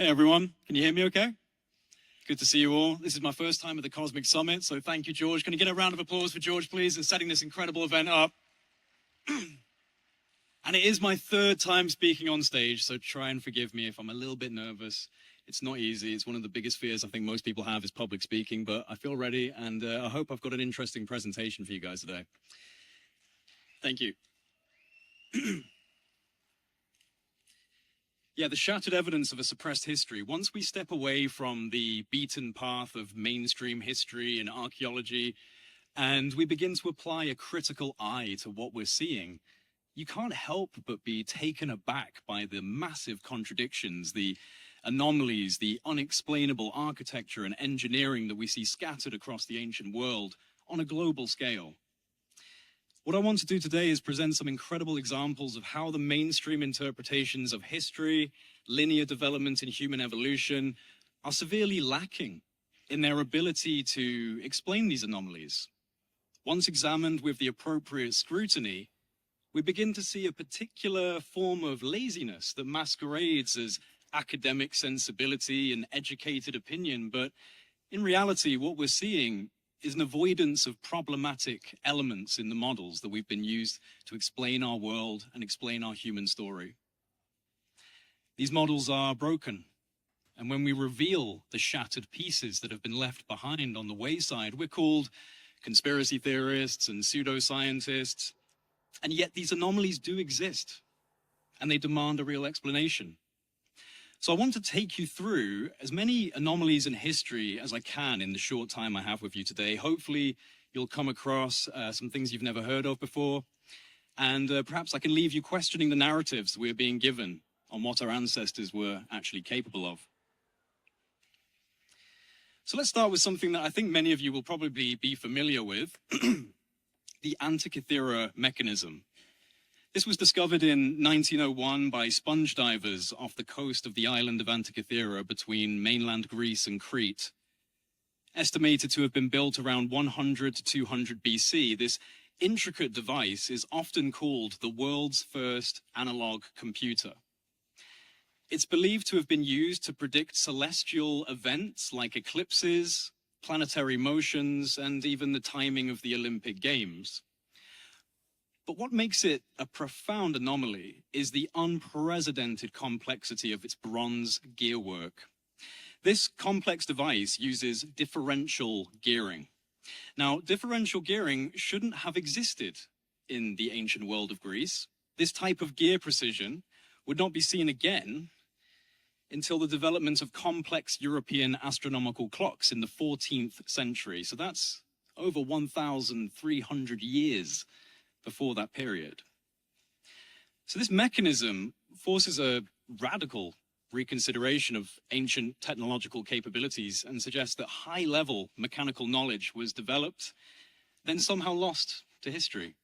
Hey everyone, can you hear me okay? Good to see you all. This is my first time at the Cosmic Summit, so thank you, George. Can I get a round of applause for George, please, in setting this incredible event up? And it is my third time speaking on stage, so try and forgive me if I'm a little bit nervous. It's not easy. It's one of the biggest fears I think most people have is public speaking, but I feel ready, and I hope I've got an interesting presentation for you guys today. Thank you. Yeah, the shattered evidence of a suppressed history. Once we step away from the beaten path of mainstream history and archaeology, and we begin to apply a critical eye to what we're seeing, you can't help but be taken aback by the massive contradictions, the anomalies, the unexplainable architecture and engineering that we see scattered across the ancient world on a global scale. What I want to do today is present some incredible examples of how the mainstream interpretations of history, linear development in human evolution are severely lacking in their ability to explain these anomalies. Once examined with the appropriate scrutiny, we begin to see a particular form of laziness that masquerades as academic sensibility and educated opinion, but in reality, what we're seeing is an avoidance of problematic elements in the models that we've been used to explain our world and explain our human story. These models are broken, and when we reveal the shattered pieces that have been left behind on the wayside, we're called conspiracy theorists and pseudoscientists, and yet these anomalies do exist, and they demand a real explanation. So I want to take you through as many anomalies in history as I can in the short time I have with you today. Hopefully, you'll come across some things you've never heard of before, and perhaps I can leave you questioning the narratives we're being given on what our ancestors were actually capable of. So let's start with something that I think many of you will probably be familiar with, the Antikythera mechanism. This was discovered in 1901 by sponge divers off the coast of the island of Antikythera between mainland Greece and Crete. Estimated to have been built around 100 to 200 BC, this intricate device is often called the world's first analog computer. It's believed to have been used to predict celestial events like eclipses, planetary motions, and even the timing of the Olympic Games. But what makes it a profound anomaly is the unprecedented complexity of its bronze gearwork. This complex device uses differential gearing. Now, differential gearing shouldn't have existed in the ancient world of Greece. This type of gear precision would not be seen again until the development of complex European astronomical clocks in the 14th century. So that's over 1,300 years before that period. So this mechanism forces a radical reconsideration of ancient technological capabilities and suggests that high-level mechanical knowledge was developed, then somehow lost to history.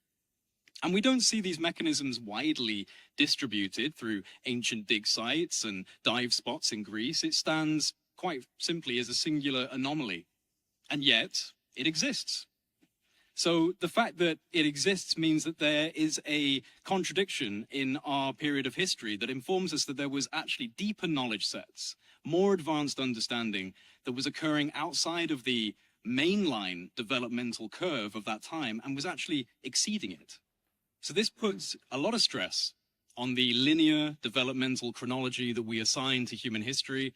And we don't see these mechanisms widely distributed through ancient dig sites and dive spots in Greece. It stands quite simply as a singular anomaly, and yet it exists. So the fact that it exists means that there is a contradiction in our period of history that informs us that there was actually deeper knowledge sets, more advanced understanding that was occurring outside of the mainline developmental curve of that time and was actually exceeding it. So this puts a lot of stress on the linear developmental chronology that we assign to human history,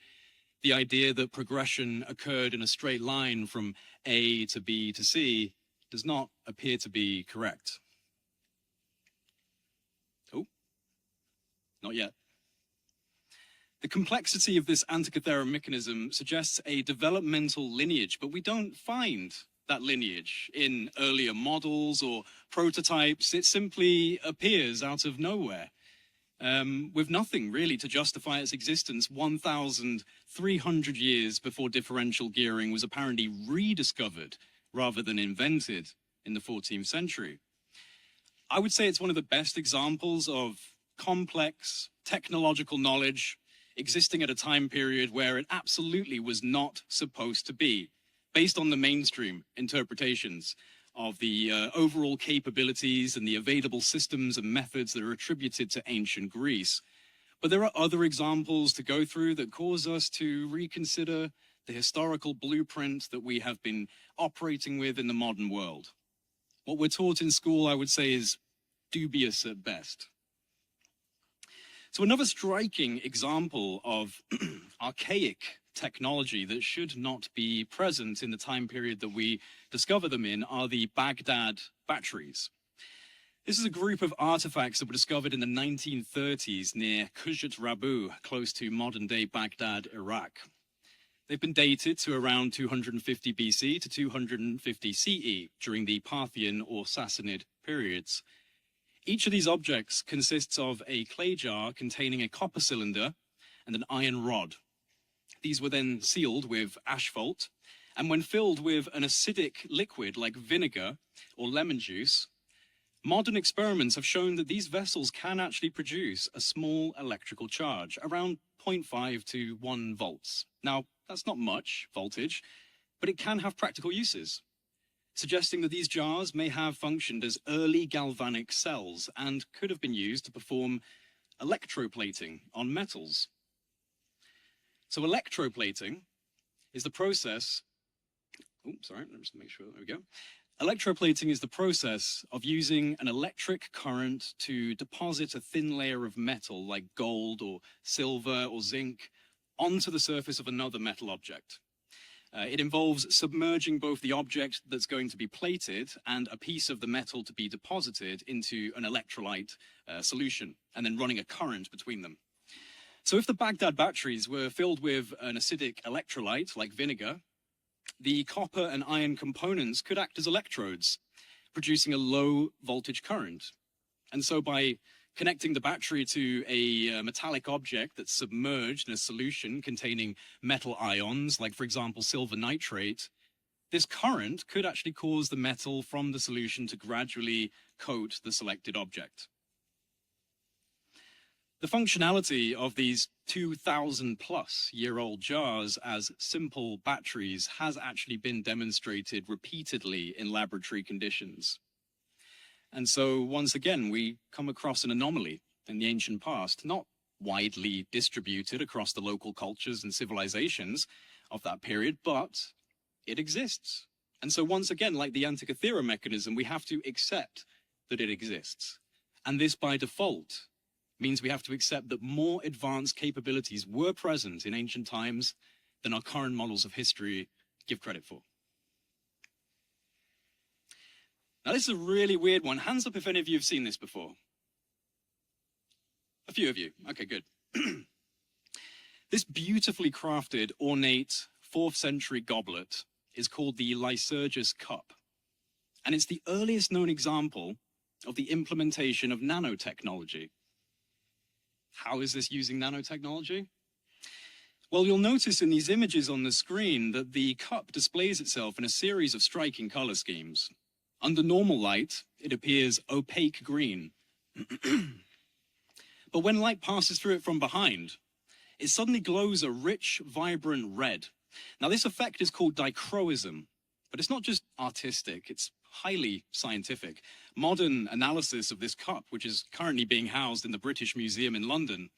the idea that progression occurred in a straight line from A to B to C does not appear to be correct. Oh, not yet. The complexity of this Antikythera mechanism suggests a developmental lineage, but we don't find that lineage in earlier models or prototypes. It simply appears out of nowhere, with nothing really to justify its existence 1,300 years before differential gearing was apparently rediscovered rather than invented in the 14th century. I would say it's one of the best examples of complex technological knowledge existing at a time period where it absolutely was not supposed to be, based on the mainstream interpretations of the overall capabilities and the available systems and methods that are attributed to ancient Greece. But there are other examples to go through that cause us to reconsider the historical blueprint that we have been operating with in the modern world. What we're taught in school, I would say, is dubious at best. So another striking example of archaic technology that should not be present in the time period that we discover them in are the Baghdad batteries. This is a group of artifacts that were discovered in the 1930s near Qujat Rabu, close to modern-day Baghdad, Iraq. They've been dated to around 250 BC to 250 CE during the Parthian or Sassanid periods. Each of these objects consists of a clay jar containing a copper cylinder and an iron rod. These were then sealed with asphalt, and when filled with an acidic liquid like vinegar or lemon juice, modern experiments have shown that these vessels can actually produce a small electrical charge, around 0.5 to 1 volts. Now, that's not much voltage, but it can have practical uses, suggesting that these jars may have functioned as early galvanic cells and could have been used to perform electroplating on metals. So electroplating is the process, let me just make sure, there we go. Electroplating is the process of using an electric current to deposit a thin layer of metal like gold or silver or zinc onto the surface of another metal object. It involves submerging both the object that's going to be plated and a piece of the metal to be deposited into an electrolyte solution, and then running a current between them. So if the Baghdad batteries were filled with an acidic electrolyte like vinegar, the copper and iron components could act as electrodes, producing a low voltage current. And so by connecting the battery to a metallic object that's submerged in a solution containing metal ions, like for example silver nitrate, this current could actually cause the metal from the solution to gradually coat the selected object. The functionality of these 2,000-plus-year-old jars as simple batteries has actually been demonstrated repeatedly in laboratory conditions. And so, once again, we come across an anomaly in the ancient past, not widely distributed across the local cultures and civilizations of that period, but it exists. And so, once again, like the Antikythera mechanism, we have to accept that it exists. And this, by default, means we have to accept that more advanced capabilities were present in ancient times than our current models of history give credit for. Now, this is a really weird one. Hands up if any of you have seen this before. A few of you. Okay, good. This beautifully crafted, ornate 4th century goblet is called the Lycurgus cup. And it's the earliest known example of the implementation of nanotechnology. How is this using nanotechnology? Well, you'll notice in these images on the screen that the cup displays itself in a series of striking color schemes. Under normal light, it appears opaque green. But when light passes through it from behind, it suddenly glows a rich, vibrant red. Now, this effect is called dichroism, but it's not just artistic, it's highly scientific. Modern analysis of this cup, which is currently being housed in the British Museum in London,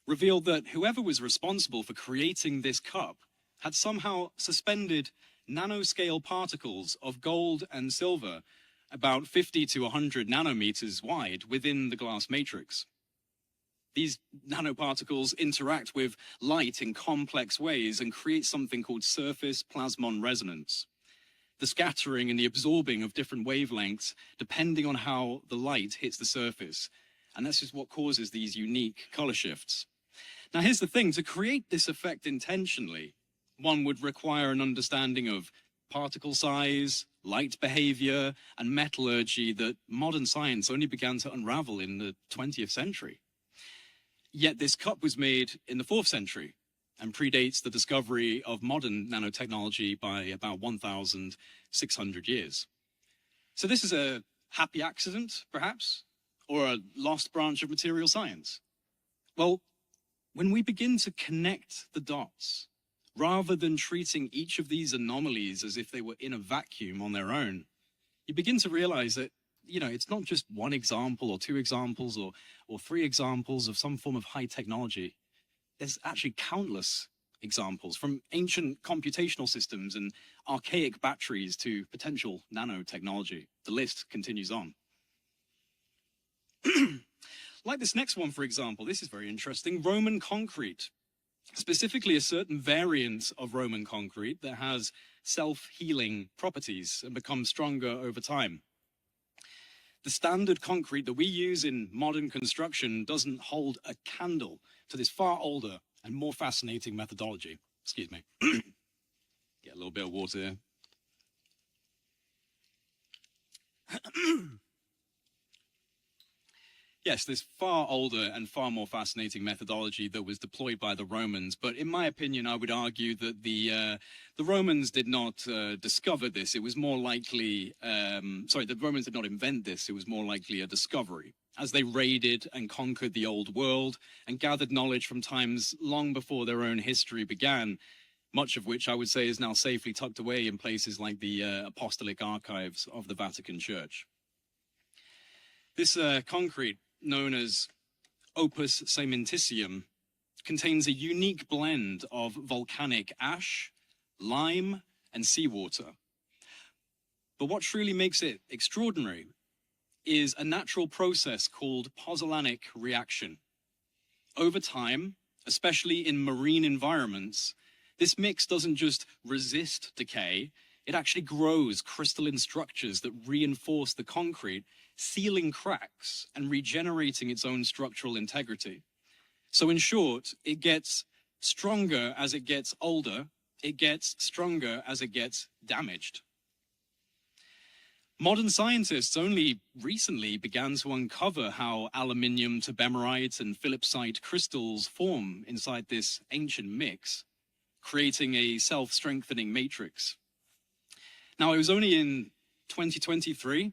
revealed that whoever was responsible for creating this cup had somehow suspended nanoscale particles of gold and silver about 50 to 100 nanometers wide within the glass matrix. These nanoparticles interact with light in complex ways and create something called surface plasmon resonance, the scattering and the absorbing of different wavelengths depending on how the light hits the surface. And this is what causes these unique color shifts. Now, here's the thing. To create this effect intentionally, one would require an understanding of particle size, light behavior, and metallurgy that modern science only began to unravel in the 20th century. Yet this cup was made in the 4th century and predates the discovery of modern nanotechnology by about 1,600 years. So this is a happy accident, perhaps, or a lost branch of material science. Well, when we begin to connect the dots, rather than treating each of these anomalies as if they were in a vacuum on their own, you begin to realize that it's not just one example or two examples or three examples of some form of high technology. There's actually countless examples, from ancient computational systems and archaic batteries to potential nanotechnology. The list continues on. Like this next one, for example, this is very interesting. Roman concrete, specifically a certain variant of Roman concrete that has self-healing properties and becomes stronger over time. The standard concrete that we use in modern construction doesn't hold a candle to this far older and more fascinating methodology. Excuse me. Get a little bit of water here. Yes, this far older and far more fascinating methodology that was deployed by the Romans. But in my opinion, I would argue that the Romans did not discover this. It was more likely, the Romans did not invent this. It was more likely a discovery, as they raided and conquered the old world and gathered knowledge from times long before their own history began, much of which I would say is now safely tucked away in places like the apostolic archives of the Vatican Church. This concrete, known as opus cementitium, contains a unique blend of volcanic ash, lime, and seawater. But what truly makes it extraordinary is a natural process called pozzolanic reaction. Over time, especially in marine environments, this mix doesn't just resist decay, it actually grows crystalline structures that reinforce the concrete, sealing cracks and regenerating its own structural integrity. So in short, it gets stronger as it gets older, it gets stronger as it gets damaged. Modern scientists only recently began to uncover how aluminium to bemerite and philipsite crystals form inside this ancient mix, creating a self-strengthening matrix. Now, it was only in 2023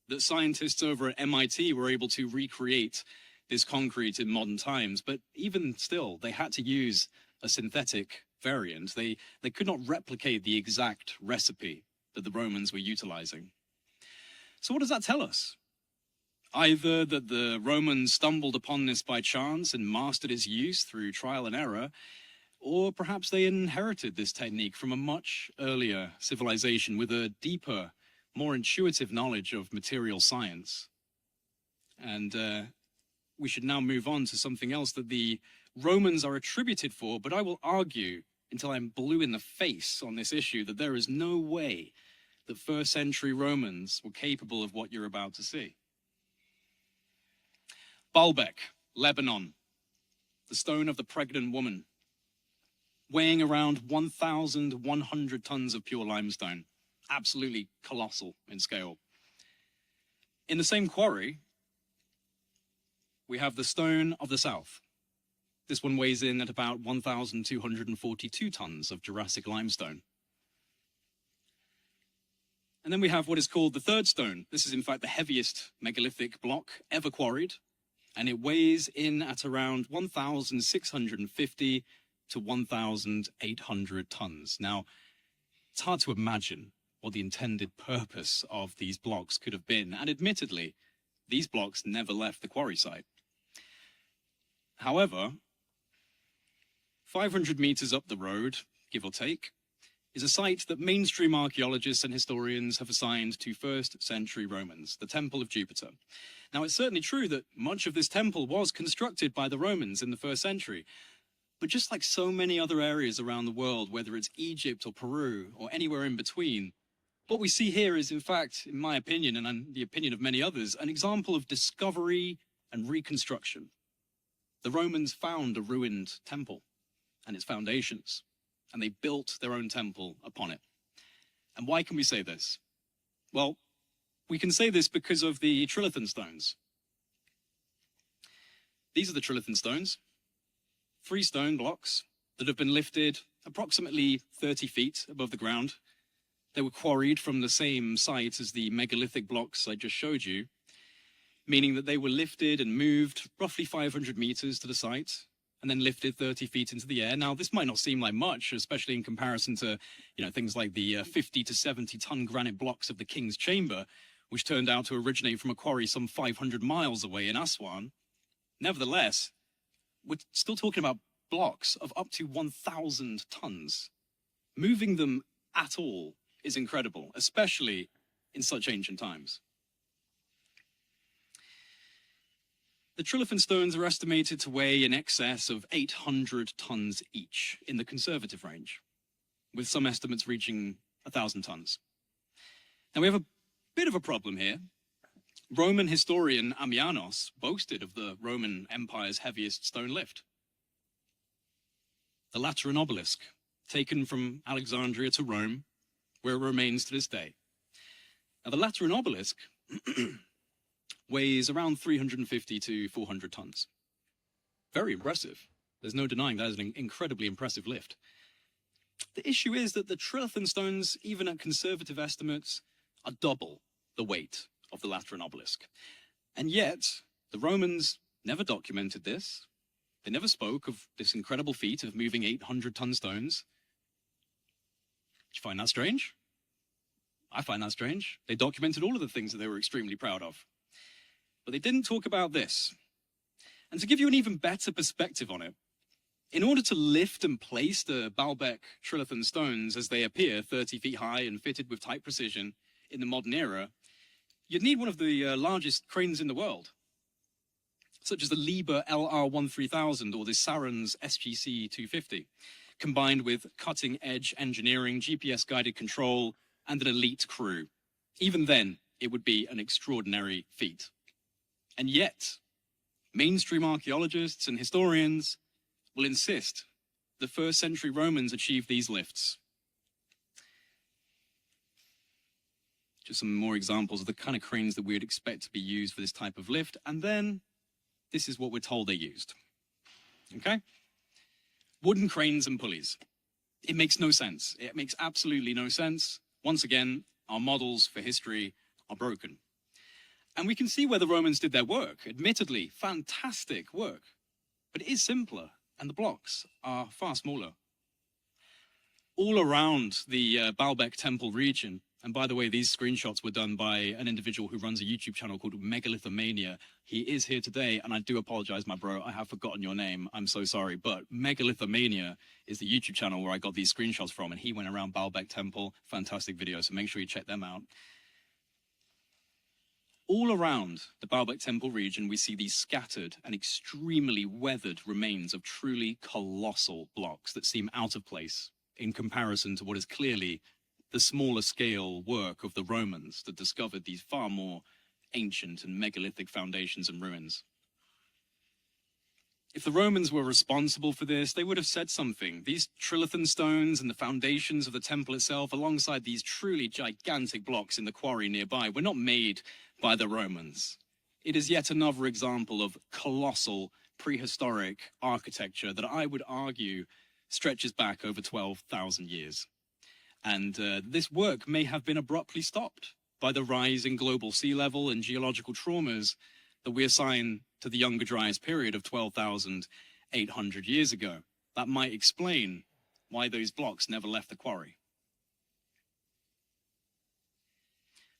that scientists over at MIT were able to recreate this concrete in modern times, but even still, they had to use a synthetic variant. They could not replicate the exact recipe that the Romans were utilizing. So what does that tell us? Either that the Romans stumbled upon this by chance and mastered its use through trial and error, or perhaps they inherited this technique from a much earlier civilization with a deeper, more intuitive knowledge of material science. And we should now move on to something else that the Romans are attributed for, but I will argue until I'm blue in the face on this issue that there is no way that first century Romans were capable of what you're about to see. Baalbek, Lebanon, the stone of the pregnant woman, weighing around 1,100 tons of pure limestone, absolutely colossal in scale. In the same quarry, we have the stone of the south. This one weighs in at about 1,242 tons of Jurassic limestone. And then we have what is called the third stone. This is in fact the heaviest megalithic block ever quarried, and it weighs in at around 1,650 to 1,800 tons. Now, it's hard to imagine what the intended purpose of these blocks could have been, and admittedly, these blocks never left the quarry site. However, 500 meters up the road, give or take, is a site that mainstream archaeologists and historians have assigned to first century Romans, the Temple of Jupiter. Now, it's certainly true that much of this temple was constructed by the Romans in the first century, but just like so many other areas around the world, whether it's Egypt or Peru or anywhere in between, what we see here is, in fact, in my opinion, and the opinion of many others, an example of discovery and reconstruction. The Romans found a ruined temple and its foundations, and they built their own temple upon it. And why can we say this? Well, we can say this because of the trilithon stones. These are the trilithon stones, 3 stone blocks that have been lifted approximately 30 feet above the ground. They were quarried from the same site as the megalithic blocks I just showed you, meaning that they were lifted and moved roughly 500 meters to the site, and then lifted 30 feet into the air. Now, this might not seem like much, especially in comparison to, things like the 50 to 70 ton granite blocks of the King's Chamber, which turned out to originate from a quarry some 500 miles away in Aswan. Nevertheless, we're still talking about blocks of up to 1,000 tons. Moving them at all is incredible, especially in such ancient times. The Trilithon stones are estimated to weigh in excess of 800 tons each in the conservative range, with some estimates reaching 1,000 tons. Now we have a bit of a problem here. Roman historian Ammianos boasted of the Roman Empire's heaviest stone lift. The Lateran obelisk, taken from Alexandria to Rome, where it remains to this day. Now the Lateran obelisk weighs around 350 to 400 tons. Very impressive. There's no denying that is an incredibly impressive lift. The issue is that the Trilithon stones, even at conservative estimates, are double the weight of the Lateran obelisk. And yet, the Romans never documented this. They never spoke of this incredible feat of moving 800-ton stones. Do you find that strange? I find that strange. They documented all of the things that they were extremely proud of. But they didn't talk about this. And to give you an even better perspective on it, in order to lift and place the Baalbek Trilithon stones as they appear 30 feet high and fitted with tight precision in the modern era, you'd need one of the largest cranes in the world, such as the Liebherr LR-13000 or the Sarens SGC-250, combined with cutting-edge engineering, GPS-guided control, and an elite crew. Even then, it would be an extraordinary feat. And yet, mainstream archaeologists and historians will insist the first-century Romans achieved these lifts. Just some more examples of the kind of cranes that we would expect to be used for this type of lift, and then this is what we're told they used. Okay? Wooden cranes and pulleys. It makes no sense. It makes absolutely no sense. Once again, our models for history are broken. And we can see where the Romans did their work. Admittedly, fantastic work. But it is simpler, and the blocks are far smaller. All around the Baalbek Temple region, and by the way, these screenshots were done by an individual who runs a YouTube channel called Megalithomania. He is here today, and I do apologize, my bro. I have forgotten your name. I'm so sorry. But Megalithomania is the YouTube channel where I got these screenshots from, and he went around Baalbek Temple. Fantastic video, so make sure you check them out. All around the Baalbek Temple region, we see these scattered and extremely weathered remains of truly colossal blocks that seem out of place in comparison to what is clearly the smaller scale work of the Romans that discovered these far more ancient and megalithic foundations and ruins. If the Romans were responsible for this, they would have said something. These Trilithon stones and the foundations of the temple itself, alongside these truly gigantic blocks in the quarry nearby, were not made by the Romans. It is yet another example of colossal prehistoric architecture that I would argue stretches back over 12,000 years. And this work may have been abruptly stopped by the rise in global sea level and geological traumas that we assign to the Younger Dryas period of 12,800 years ago. That might explain why those blocks never left the quarry.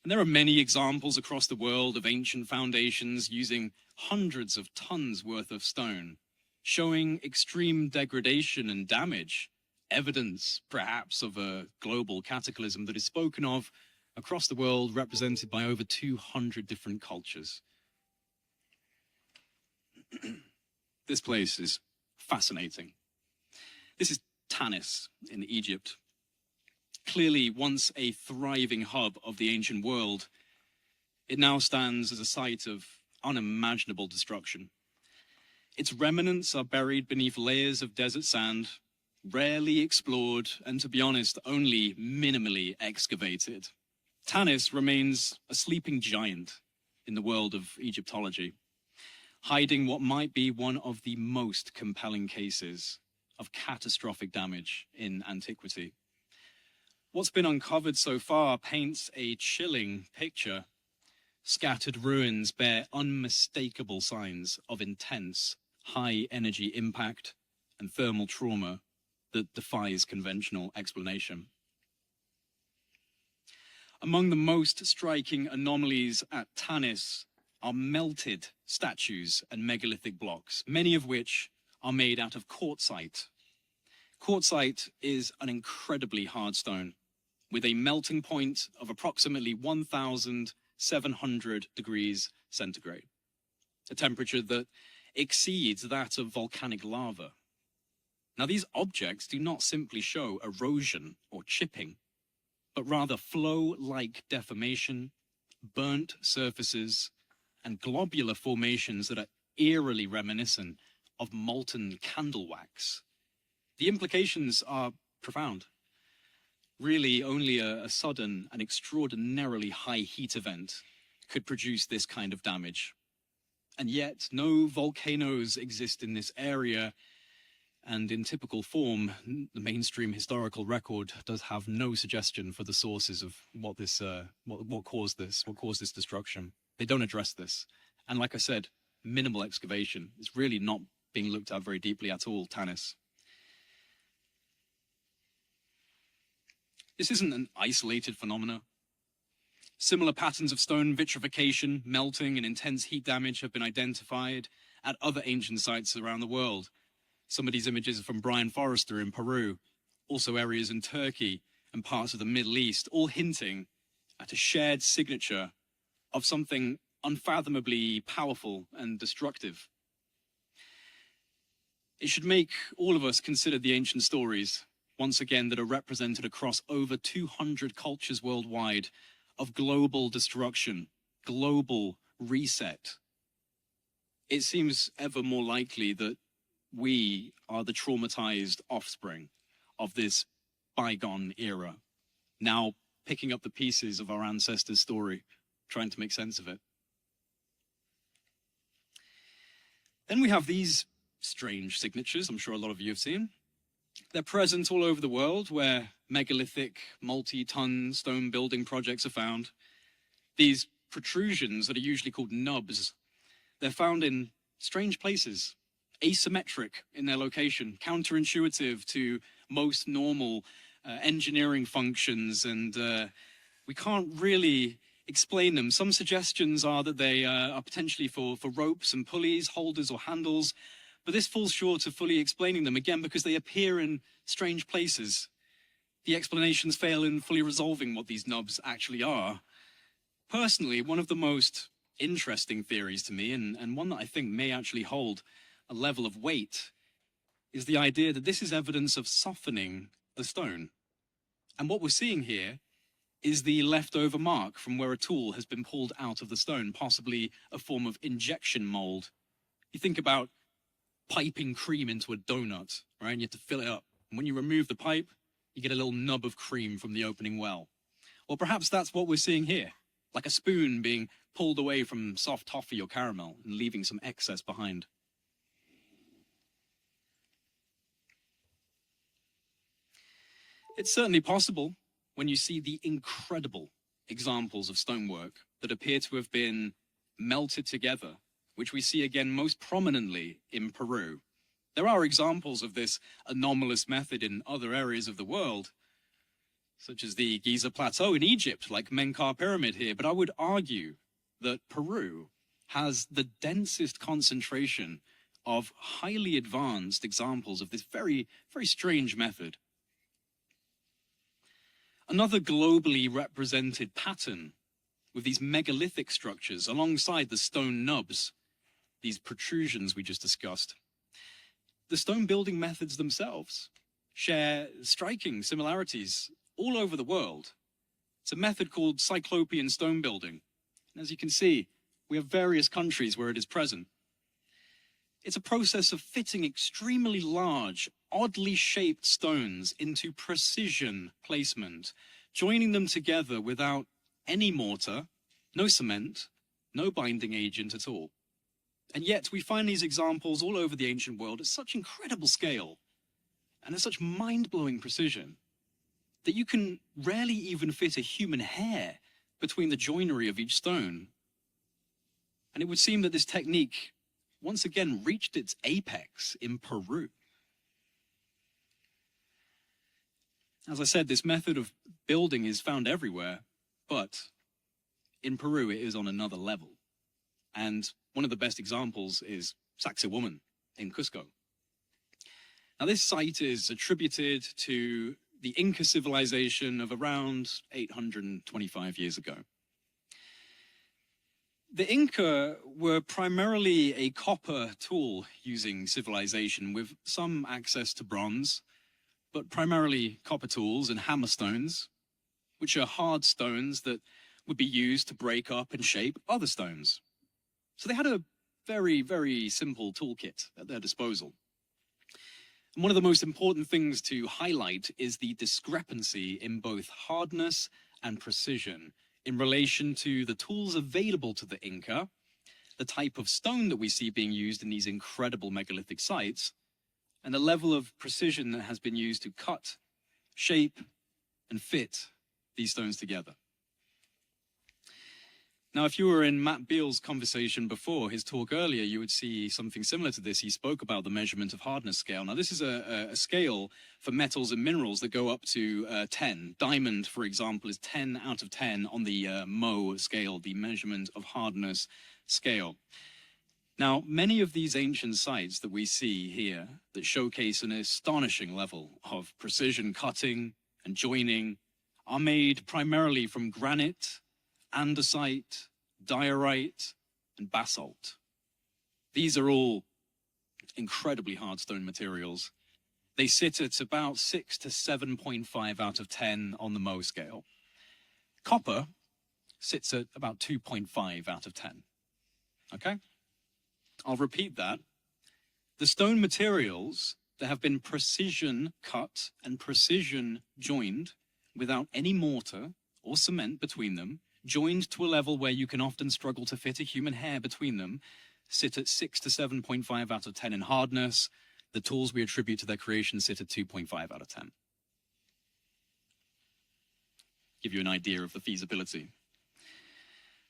And there are many examples across the world of ancient foundations using hundreds of tons worth of stone, showing extreme degradation and damage, evidence perhaps of a global cataclysm that is spoken of across the world, represented by over 200 different cultures. This place is fascinating. This is Tanis in Egypt. Clearly once a thriving hub of the ancient world, it now stands as a site of unimaginable destruction. Its remnants are buried beneath layers of desert sand, rarely explored, and to be honest, only minimally excavated. Tanis remains a sleeping giant in the world of Egyptology, hiding what might be one of the most compelling cases of catastrophic damage in antiquity. What's been uncovered so far paints a chilling picture. Scattered ruins bear unmistakable signs of intense, high-energy impact and thermal trauma that defies conventional explanation. Among the most striking anomalies at Tanis are melted statues and megalithic blocks, many of which are made out of quartzite. Quartzite is an incredibly hard stone with a melting point of approximately 1,700 degrees centigrade, a temperature that exceeds that of volcanic lava. Now, these objects do not simply show erosion or chipping, but rather flow-like deformation, burnt surfaces, and globular formations that are eerily reminiscent of molten candle wax. The implications are profound. Really, only a sudden and extraordinarily high heat event could produce this kind of damage. And yet, no volcanoes exist in this area, and in typical form, the mainstream historical record does have no suggestion for the sources of what caused this destruction. They don't address this. And like I said, minimal excavation is really not being looked at very deeply at all, Tanis. This isn't an isolated phenomena. Similar patterns of stone vitrification, melting, and intense heat damage have been identified at other ancient sites around the world. Some of these images are from Brian Forrester in Peru, also areas in Turkey and parts of the Middle East, all hinting at a shared signature of something unfathomably powerful and destructive. It should make all of us consider the ancient stories, once again, that are represented across over 200 cultures worldwide, of global destruction, global reset. It seems ever more likely that we are the traumatized offspring of this bygone era, now picking up the pieces of our ancestors' story, trying to make sense of it. Then we have these strange signatures I'm sure a lot of you have seen. They're present all over the world where megalithic, multi-ton stone building projects are found. These protrusions that are usually called nubs, they're found in strange places, asymmetric in their location, counterintuitive to most normal engineering functions, and we can't really explain them. Some suggestions are that they are potentially for ropes and pulleys, holders or handles, but this falls short of fully explaining them, again, because they appear in strange places. The explanations fail in fully resolving what these nubs actually are. Personally, one of the most interesting theories to me, and one that I think may actually hold a level of weight, is the idea that this is evidence of softening the stone. And what we're seeing here is the leftover mark from where a tool has been pulled out of the stone, possibly a form of injection mold. You think about piping cream into a donut, right? And you have to fill it up. And when you remove the pipe, you get a little nub of cream from the opening well. Or perhaps that's what we're seeing here, like a spoon being pulled away from soft toffee or caramel and leaving some excess behind. It's certainly possible when you see the incredible examples of stonework that appear to have been melted together, which we see again most prominently in Peru. There are examples of this anomalous method in other areas of the world, such as the Giza Plateau in Egypt, like Menkaure Pyramid here, but I would argue that Peru has the densest concentration of highly advanced examples of this very, very strange method. Another globally represented pattern with these megalithic structures alongside the stone nubs, these protrusions we just discussed. The stone building methods themselves share striking similarities all over the world. It's a method called Cyclopean stone building. And as you can see, we have various countries where it is present. It's a process of fitting extremely large, oddly shaped stones into precision placement, joining them together without any mortar, no cement, no binding agent at all. And yet we find these examples all over the ancient world at such incredible scale and at such mind-blowing precision that you can rarely even fit a human hair between the joinery of each stone. And it would seem that this technique once again reached its apex in Peru. As I said, this method of building is found everywhere, But in Peru, it is on another level. And one of the best examples is Sacsayhuaman in Cusco. Now, this site is attributed to the Inca civilization of around 825 years ago. The Inca were primarily a copper tool using civilization with some access to bronze, but primarily copper tools and hammerstones, which are hard stones that would be used to break up and shape other stones. So they had a very, very simple toolkit at their disposal. And one of the most important things to highlight is the discrepancy in both hardness and precision in relation to the tools available to the Inca, the type of stone that we see being used in these incredible megalithic sites, and the level of precision that has been used to cut, shape, and fit these stones together. Now, if you were in Matt Beale's conversation before, his talk earlier, you would see something similar to this. He spoke about the measurement of hardness scale. Now, this is a scale for metals and minerals that go up to 10. Diamond, for example, is 10 out of 10 on the Mohs scale, the measurement of hardness scale. Now, many of these ancient sites that we see here that showcase an astonishing level of precision cutting and joining are made primarily from granite, andesite, diorite, and basalt. These are all incredibly hard stone materials. They sit at about 6 to 7.5 out of 10 on the Mohs scale. Copper sits at about 2.5 out of 10. Okay? I'll repeat that. The stone materials that have been precision cut and precision joined without any mortar or cement between them, joined to a level where you can often struggle to fit a human hair between them, sit at 6 to 7.5 out of 10 in hardness. The tools we attribute to their creation sit at 2.5 out of 10. Give you an idea of the feasibility.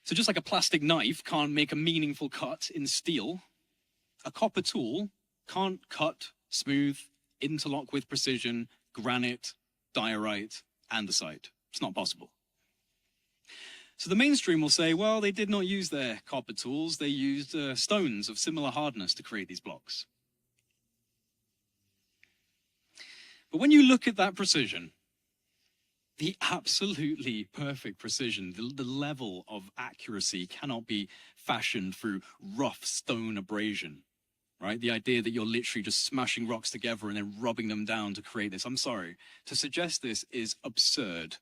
So just like a plastic knife can't make a meaningful cut in steel, a copper tool can't cut, smooth, interlock with precision, granite, diorite, andesite. It's not possible. So the mainstream will say, well, they did not use their copper tools. They used stones of similar hardness to create these blocks. But when you look at that precision, the absolutely perfect precision, the level of accuracy cannot be fashioned through rough stone abrasion, right? The idea that you're literally just smashing rocks together and then rubbing them down to create this. I'm sorry. To suggest this is absurd.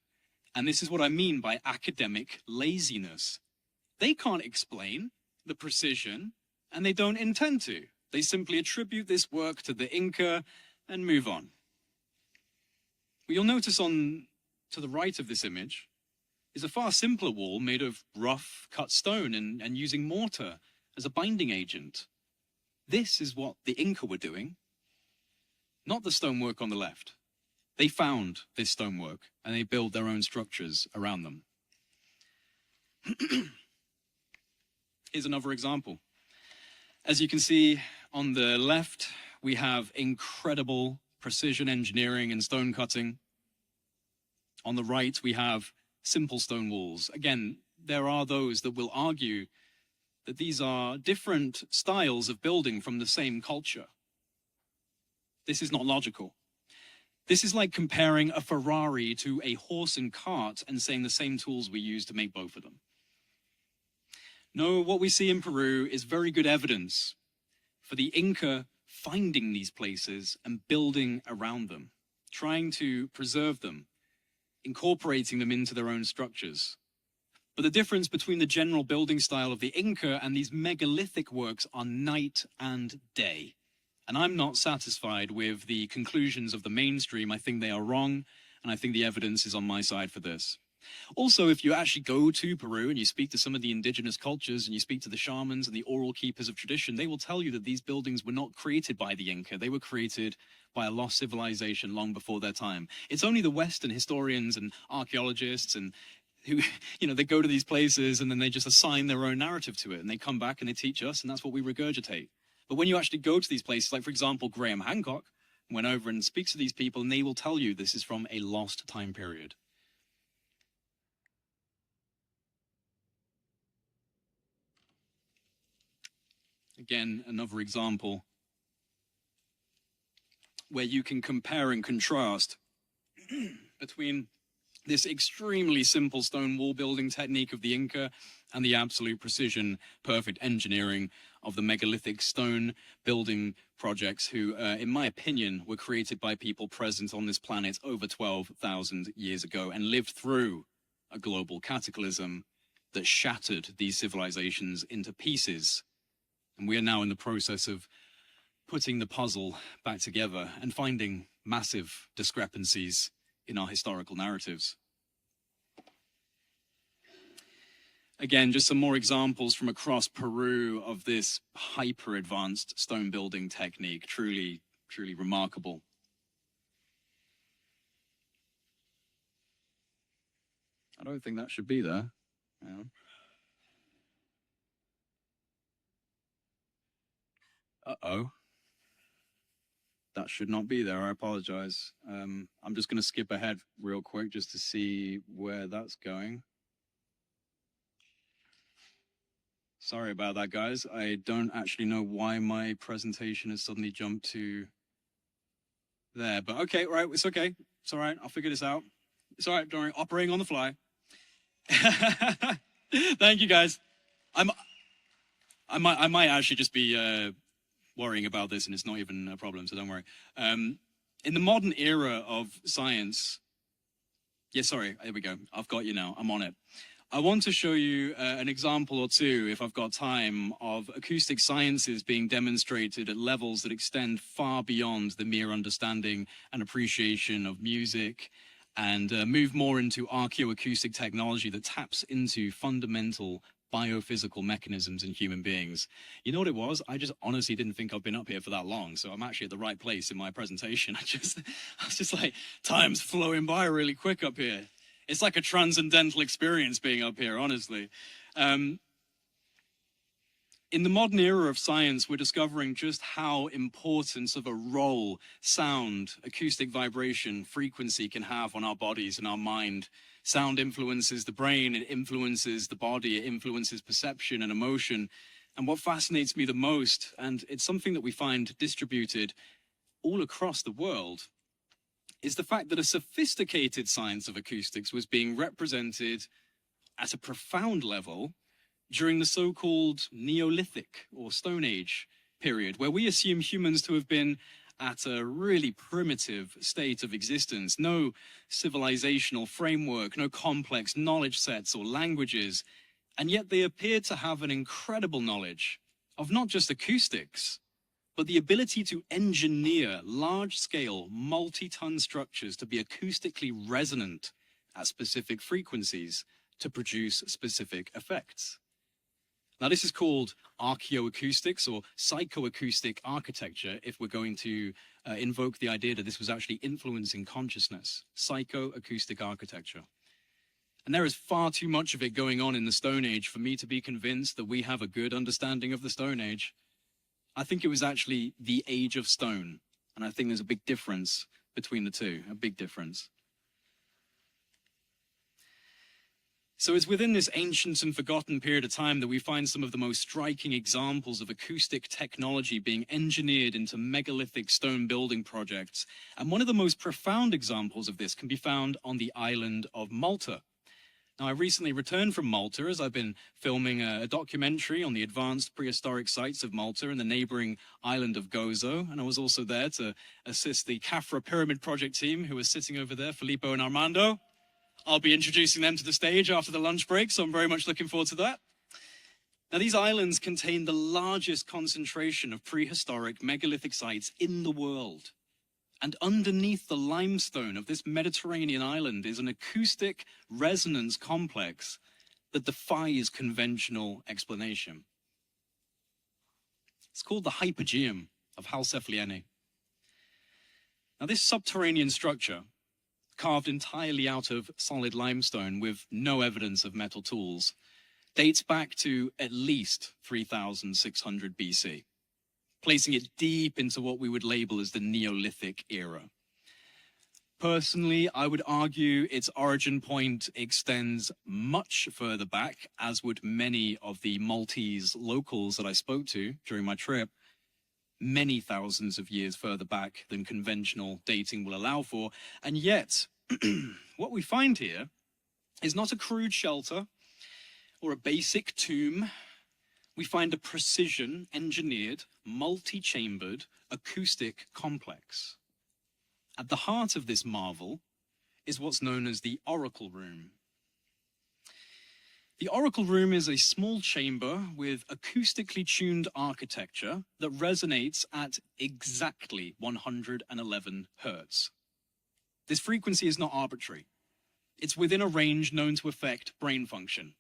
And this is what I mean by academic laziness. They can't explain the precision, and they don't intend to. They simply attribute this work to the Inca and move on. What you'll notice to the right of this image is a far simpler wall made of rough cut stone and using mortar as a binding agent. This is what the Inca were doing, not the stonework on the left. They found this stonework and they built their own structures around them. Here's another example. As you can see on the left, we have incredible precision engineering and stone cutting. On the right, we have simple stone walls. Again, there are those that will argue that these are different styles of building from the same culture. This is not logical. This is like comparing a Ferrari to a horse and cart and saying the same tools we use to make both of them. No, what we see in Peru is very good evidence for the Inca finding these places and building around them, trying to preserve them, incorporating them into their own structures. But the difference between the general building style of the Inca and these megalithic works are night and day. And I'm not satisfied with the conclusions of the mainstream. I think they are wrong, and I think the evidence is on my side for this. Also, if you actually go to Peru and you speak to some of the indigenous cultures and you speak to the shamans and the oral keepers of tradition, they will tell you that these buildings were not created by the Inca. They were created by a lost civilization long before their time. It's only the Western historians and archaeologists and who, they go to these places and then they just assign their own narrative to it and they come back and they teach us and that's what we regurgitate. But when you actually go to these places, like for example, Graham Hancock went over and speaks to these people and they will tell you this is from a lost time period. Again, another example where you can compare and contrast between this extremely simple stone wall building technique of the Inca and the absolute precision, perfect engineering of the megalithic stone building projects who, in my opinion, were created by people present on this planet over 12,000 years ago and lived through a global cataclysm that shattered these civilizations into pieces. And we are now in the process of putting the puzzle back together and finding massive discrepancies in our historical narratives. Again, just some more examples from across Peru of this hyper-advanced stone building technique. Truly, truly remarkable. I don't think that should be there. Yeah. Uh-oh. That should not be there. I apologize. I'm just going to skip ahead real quick just to see where that's going. Sorry about that, guys. I don't actually know why my presentation has suddenly jumped to there. But okay, right, it's okay. It's all right. I'll figure this out. It's all right, don't worry. Operating on the fly. Thank you, guys. I might actually just be worrying about this, and it's not even a problem, so don't worry. In the modern era of science, yeah, sorry, here we go. I've got you now. I'm on it. I want to show you an example or two, if I've got time, of acoustic sciences being demonstrated at levels that extend far beyond the mere understanding and appreciation of music, and move more into archaeoacoustic technology that taps into fundamental biophysical mechanisms in human beings. You know what it was? I just honestly didn't think I've been up here for that long, so I'm actually at the right place in my presentation. I was just like, time's flowing by really quick up here. It's like a transcendental experience being up here, honestly. In the modern era of science, we're discovering just how important of a role sound, acoustic vibration, frequency can have on our bodies and our mind. Sound influences the brain, it influences the body, it influences perception and emotion. And what fascinates me the most, and it's something that we find distributed all across the world, is the fact that a sophisticated science of acoustics was being represented at a profound level during the so-called Neolithic or Stone Age period, where we assume humans to have been at a really primitive state of existence, no civilizational framework, no complex knowledge sets or languages, and yet they appeared to have an incredible knowledge of not just acoustics, but the ability to engineer large-scale, multi-ton structures to be acoustically resonant at specific frequencies to produce specific effects. Now, this is called archaeoacoustics or psychoacoustic architecture, if we're going to invoke the idea that this was actually influencing consciousness, psychoacoustic architecture. And there is far too much of it going on in the Stone Age for me to be convinced that we have a good understanding of the Stone Age. I think it was actually the Age of Stone, and I think there's a big difference between the two, a big difference. So it's within this ancient and forgotten period of time that we find some of the most striking examples of acoustic technology being engineered into megalithic stone building projects. And one of the most profound examples of this can be found on the island of Malta. Now, I recently returned from Malta as I've been filming a documentary on the advanced prehistoric sites of Malta and the neighboring island of Gozo. And I was also there to assist the Khafra Pyramid Project team, who are sitting over there, Filippo and Armando. I'll be introducing them to the stage after the lunch break, so I'm very much looking forward to that. Now, these islands contain the largest concentration of prehistoric megalithic sites in the world. And underneath the limestone of this Mediterranean island is an acoustic resonance complex that defies conventional explanation. It's called the Hypogeum of Halseflieni. Now, this subterranean structure, carved entirely out of solid limestone with no evidence of metal tools, dates back to at least 3,600 BC. Placing it deep into what we would label as the Neolithic era. Personally, I would argue its origin point extends much further back, as would many of the Maltese locals that I spoke to during my trip, many thousands of years further back than conventional dating will allow for. And yet, what we find here is not a crude shelter or a basic tomb. We find a precision engineered, multi-chambered acoustic complex. At the heart of this marvel is what's known as the Oracle Room. The Oracle Room is a small chamber with acoustically tuned architecture that resonates at exactly 111 hertz. This frequency is not arbitrary. It's within a range known to affect brain function,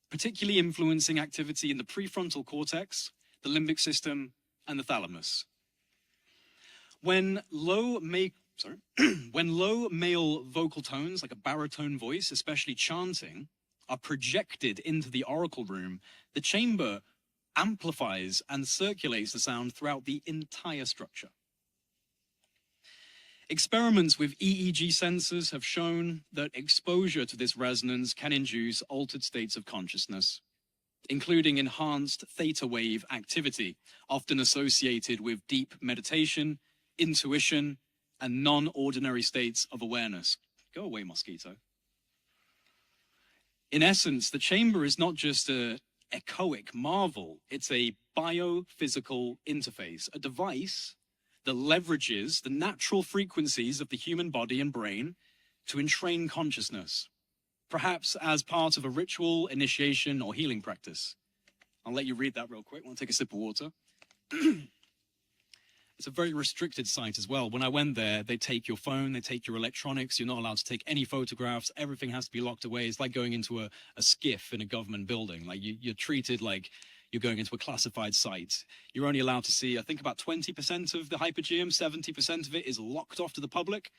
particularly influencing activity in the prefrontal cortex, the limbic system, and the thalamus. When low male vocal tones, like a baritone voice, especially chanting, are projected into the Oracle Room, the chamber amplifies and circulates the sound throughout the entire structure. Experiments with EEG sensors have shown that exposure to this resonance can induce altered states of consciousness, including enhanced theta wave activity, often associated with deep meditation, intuition, and non-ordinary states of awareness. Go away, mosquito. In essence, the chamber is not just an echoic marvel, it's a biophysical interface, a device that leverages the natural frequencies of the human body and brain to entrain consciousness, perhaps as part of a ritual, initiation, or healing practice. I'll let you read that real quick. I want to take a sip of water. It's a very restricted site as well. When I went there, they take your phone, they take your electronics. You're not allowed to take any photographs. Everything has to be locked away. It's like going into a skiff in a government building. Like you're treated like you're going into a classified site. You're only allowed to see, I think, about 20% of the Hypogeum. 70% of it is locked off to the public.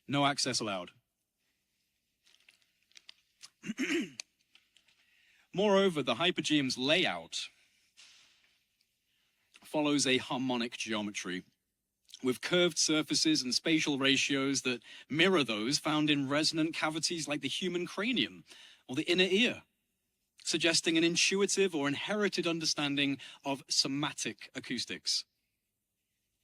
No access allowed. Moreover, the Hypogeum's layout follows a harmonic geometry with curved surfaces and spatial ratios that mirror those found in resonant cavities like the human cranium or the inner ear, suggesting an intuitive or inherited understanding of somatic acoustics.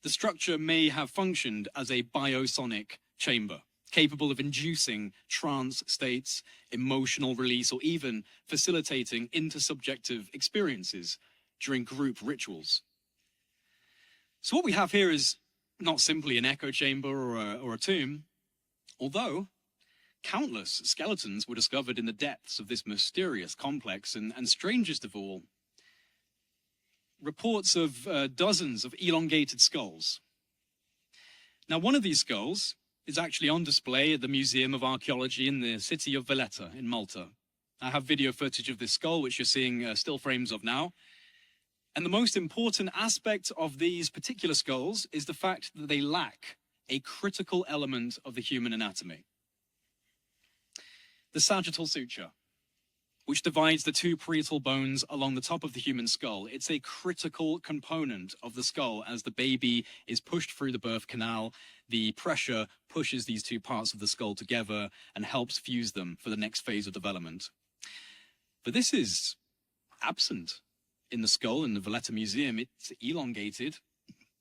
The structure may have functioned as a biosonic chamber, capable of inducing trance states, emotional release, or even facilitating intersubjective experiences during group rituals. So what we have here is not simply an echo chamber or a tomb, although countless skeletons were discovered in the depths of this mysterious complex, and strangest of all, reports of dozens of elongated skulls. Now, one of these skulls is actually on display at the Museum of Archaeology in the city of Valletta in Malta. I have video footage of this skull, which you're seeing still frames of now. And the most important aspect of these particular skulls is the fact that they lack a critical element of the human anatomy. The sagittal suture, which divides the two parietal bones along the top of the human skull. It's a critical component of the skull. As the baby is pushed through the birth canal, the pressure pushes these two parts of the skull together and helps fuse them for the next phase of development. But this is absent in the skull in the Valletta Museum. It's elongated,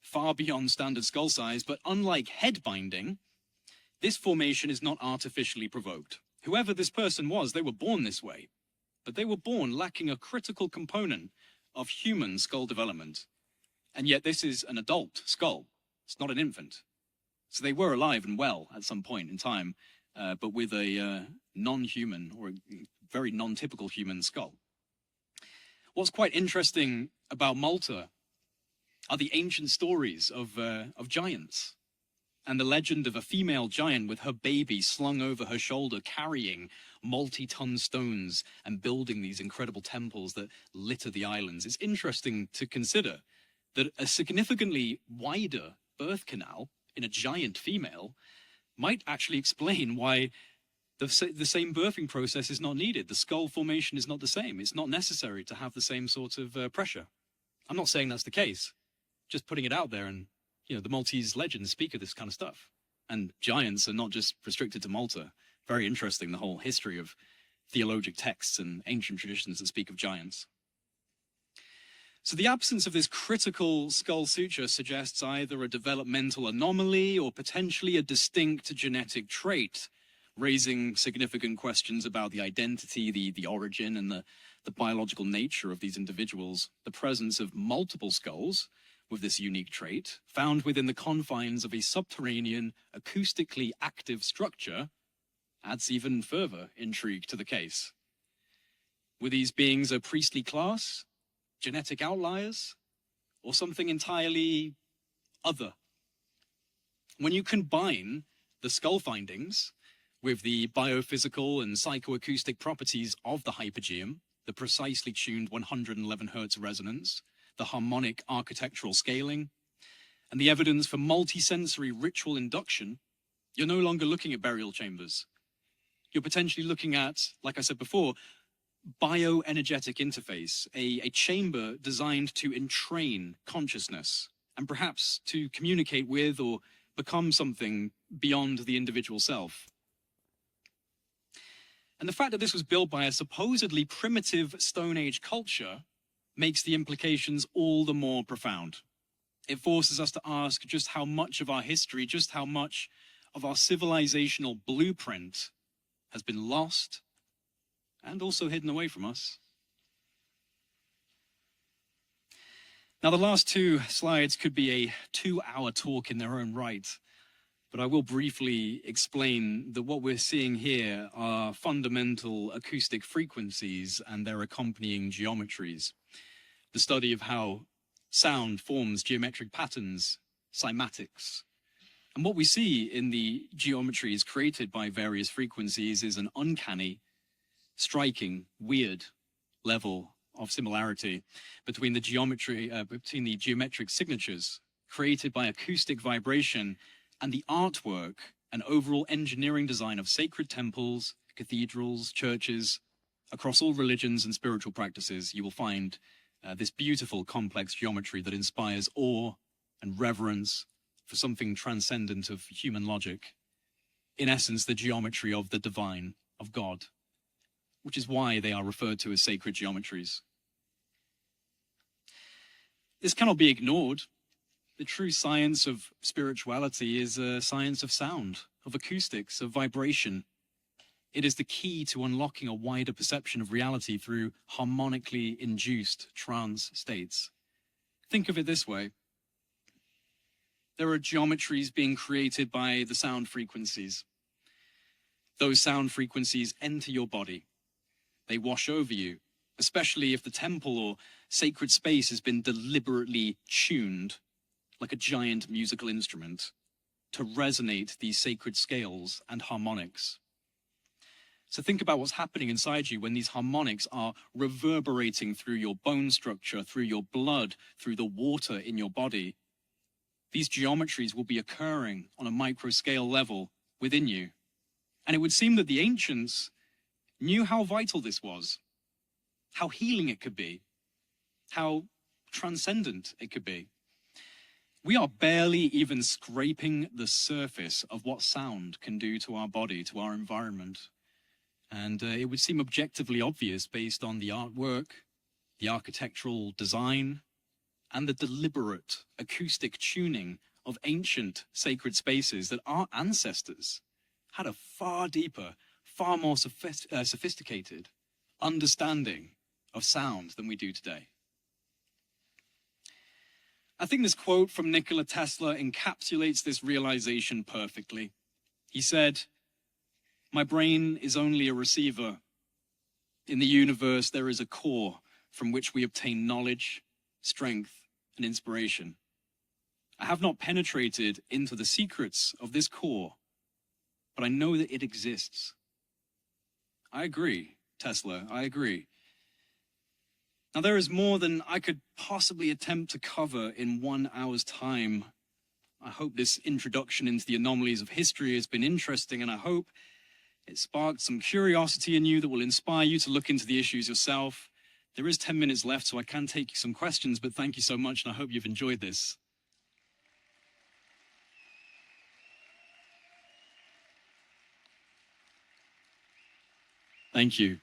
far beyond standard skull size, but unlike head binding, this formation is not artificially provoked. Whoever this person was, they were born this way, but they were born lacking a critical component of human skull development. And yet this is an adult skull. It's not an infant. So they were alive and well at some point in time, but with a non-human or a very non-typical human skull. What's quite interesting about Malta are the ancient stories of giants, and the legend of a female giant with her baby slung over her shoulder, carrying multi-ton stones and building these incredible temples that litter the islands. It's interesting to consider that a significantly wider birth canal in a giant female might actually explain why the same birthing process is not needed. The skull formation is not the same. It's not necessary to have the same sort of pressure. I'm not saying that's the case, just putting it out there. And, you know, the Maltese legends speak of this kind of stuff. And giants are not just restricted to Malta. Very interesting, the whole history of theologic texts and ancient traditions that speak of giants. So the absence of this critical skull suture suggests either a developmental anomaly or potentially a distinct genetic trait, raising significant questions about the identity, the origin, and the biological nature of these individuals. The presence of multiple skulls with this unique trait, found within the confines of a subterranean, acoustically active structure, adds even further intrigue to the case. Were these beings a priestly class, genetic outliers, or something entirely other? When you combine the skull findings with the biophysical and psychoacoustic properties of the hypogeum, the precisely tuned 111 Hz resonance, the harmonic architectural scaling, and the evidence for multisensory ritual induction, you're no longer looking at burial chambers. You're potentially looking at, like I said before, bioenergetic interface, a chamber designed to entrain consciousness and perhaps to communicate with or become something beyond the individual self. And the fact that this was built by a supposedly primitive Stone Age culture makes the implications all the more profound. It forces us to ask just how much of our history, just how much of our civilizational blueprint has been lost and also hidden away from us. Now, the last two slides could be a 2-hour talk in their own right, but I will briefly explain that what we're seeing here are fundamental acoustic frequencies and their accompanying geometries. The study of how sound forms geometric patterns, cymatics. And what we see in the geometries created by various frequencies is an uncanny, striking, weird level of similarity between the geometric signatures created by acoustic vibration and the artwork and overall engineering design of sacred temples, cathedrals, churches. Across all religions and spiritual practices, you will find this beautiful, complex geometry that inspires awe and reverence for something transcendent of human logic. In essence, the geometry of the divine, of God, which is why they are referred to as sacred geometries. This cannot be ignored. The true science of spirituality is a science of sound, of acoustics, of vibration. It is the key to unlocking a wider perception of reality through harmonically induced trance states. Think of it this way. There are geometries being created by the sound frequencies. Those sound frequencies enter your body. They wash over you, especially if the temple or sacred space has been deliberately tuned like a giant musical instrument to resonate these sacred scales and harmonics. So think about what's happening inside you when these harmonics are reverberating through your bone structure, through your blood, through the water in your body. These geometries will be occurring on a microscale level within you. And it would seem that the ancients knew how vital this was, how healing it could be, how transcendent it could be. We are barely even scraping the surface of what sound can do to our body, to our environment. And it would seem objectively obvious based on the artwork, the architectural design, and the deliberate acoustic tuning of ancient sacred spaces that our ancestors had a far deeper, far more sophisticated understanding of sound than we do today. I think this quote from Nikola Tesla encapsulates this realization perfectly. He said, "My brain is only a receiver. In the universe, there is a core from which we obtain knowledge, strength, and inspiration. I have not penetrated into the secrets of this core, but I know that it exists." I agree, Tesla, I agree. Now, there is more than I could possibly attempt to cover in 1 hour's time. I hope this introduction into the anomalies of history has been interesting, and I hope it sparked some curiosity in you that will inspire you to look into the issues yourself. There is 10 minutes left, so I can take some questions, but thank you so much, and I hope you've enjoyed this. Thank you.